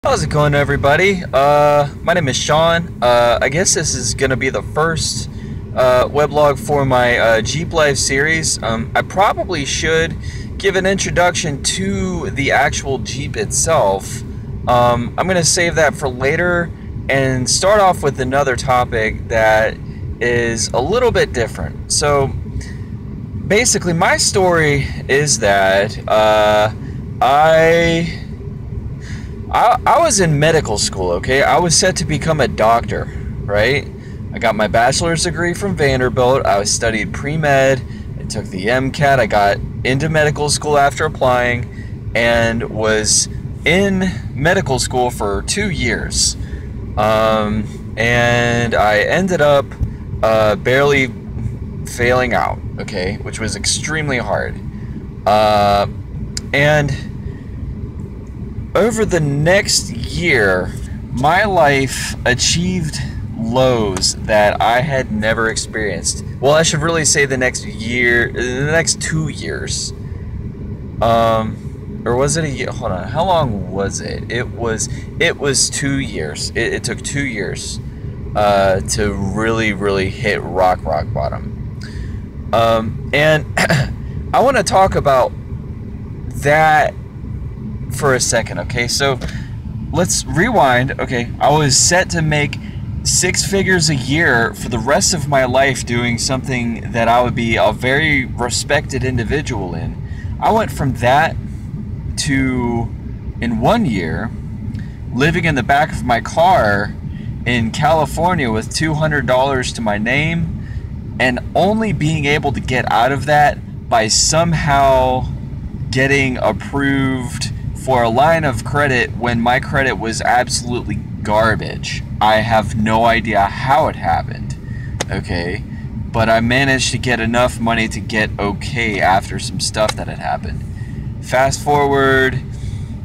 How's it going, everybody? My name is Sean. I guess this is going to be the first weblog for my Jeep Life series. I probably should give an introduction to the actual Jeep itself. I'm going to save that for later and start off with another topic that is a little bit different. So, basically, my story is that I was in medical school, okay? I was set to become a doctor, right? I got my bachelor's degree from Vanderbilt. I studied pre-med. I took the MCAT. I got into medical school after applying and was in medical school for 2 years. And I ended up barely failing out, okay? Which was extremely hard. And over the next year, my life achieved lows that I had never experienced. Well, I should really say the next 2 years. Or was it a year? Hold on. How long was it? It was 2 years. It took 2 years to really hit rock bottom. And I want to talk about that for a second, okay? So let's rewind. Okay, I was set to make 6 figures a year for the rest of my life doing something that I would be a very respected individual in. I went from that to, in 1 year, living in the back of my car in California with $200 to my name and only being able to get out of that by somehow getting approved for a line of credit when my credit was absolutely garbage. I have no idea how it happened, okay? But I managed to get enough money to get okay after some stuff that had happened. Fast forward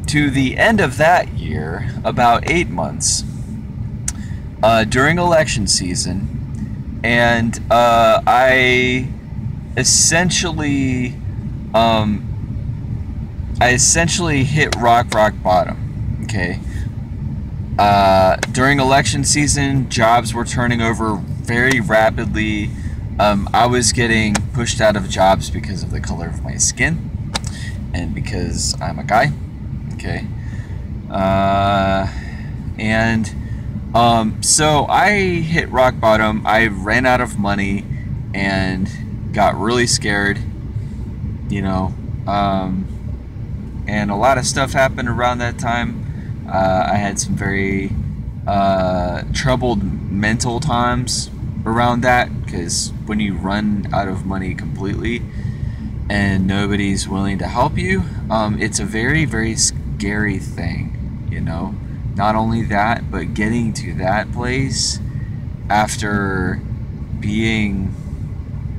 to the end of that year, about 8 months, during election season, and I essentially hit rock bottom, okay? During election season, jobs were turning over very rapidly. I was getting pushed out of jobs because of the color of my skin and because I'm a guy, okay? So I hit rock bottom. I ran out of money and got really scared, you know. And a lot of stuff happened around that time. I had some very troubled mental times around that, because when you run out of money completely and nobody's willing to help you, it's a very scary thing, you know. Not only that, but getting to that place after being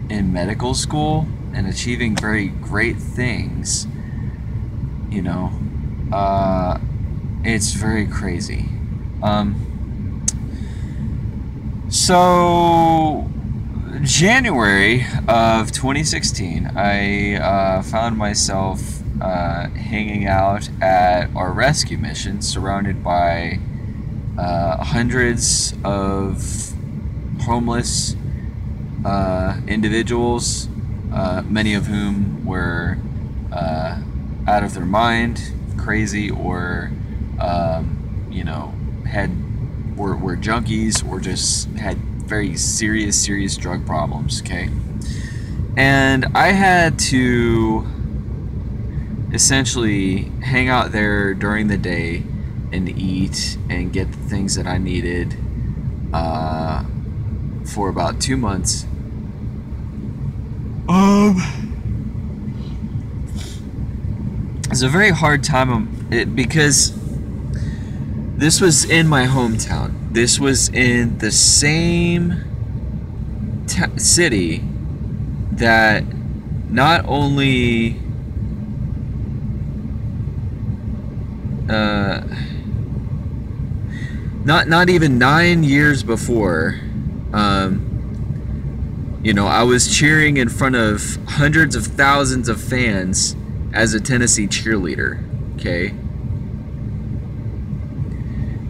in medical school and achieving very great things, you know, it's very crazy. So January of 2016, I found myself hanging out at our rescue mission, surrounded by hundreds of homeless individuals, many of whom were out of their mind, crazy, or you know, were junkies, or just had very serious drug problems, okay? And I had to essentially hang out there during the day and eat and get the things that I needed for about 2 months. It's a very hard time because this was in my hometown. This was in the same city that not only not even 9 years before, you know, I was cheering in front of hundreds of thousands of fans as a Tennessee cheerleader, okay?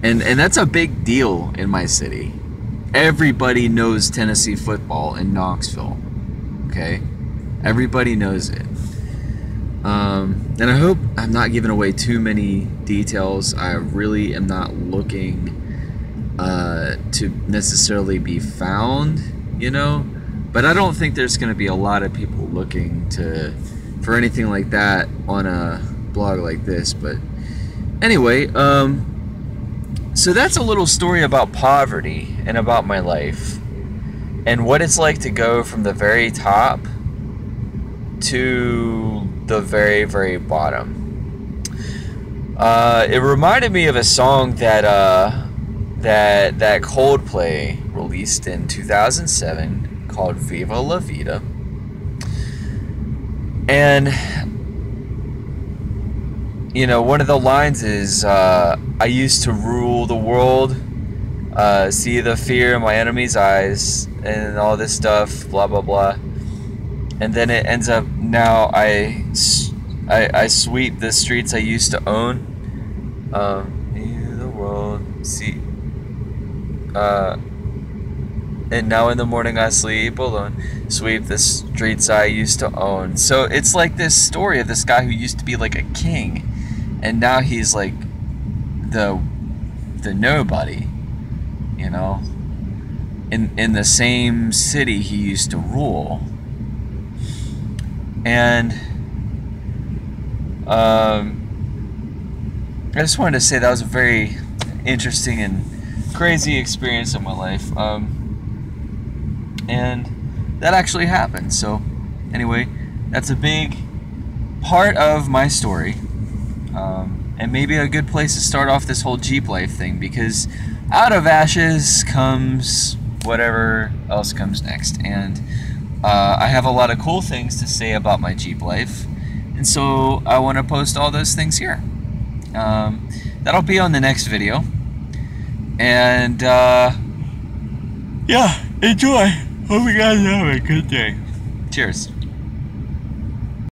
And that's a big deal in my city. Everybody knows Tennessee football in Knoxville. Okay? Everybody knows it. And I hope I'm not giving away too many details. I really am not looking to necessarily be found, you know? But I don't think there's going to be a lot of people looking for anything like that on a blog like this. But anyway, so that's a little story about poverty and about my life and what it's like to go from the very top to the very, very bottom. It reminded me of a song that Coldplay released in 2007 called Viva La Vida. And you know, one of the lines is, I used to rule the world, see the fear in my enemy's eyes, and all this stuff, blah, blah, blah. And then it ends up, now I sweep the streets I used to own. The world, see. And now in the morning I sleep alone, sweep the streets I used to own. So it's like this story of this guy who used to be like a king, and now he's like the nobody, you know, in the same city he used to rule. And I just wanted to say that was a very interesting and crazy experience in my life, and that actually happened. So anyway, that's a big part of my story, and maybe a good place to start off this whole Jeep life thing, because out of ashes comes whatever else comes next. And I have a lot of cool things to say about my Jeep life, and so I want to post all those things here. That'll be on the next video, and yeah, enjoy. Hope you guys have a good day. Cheers.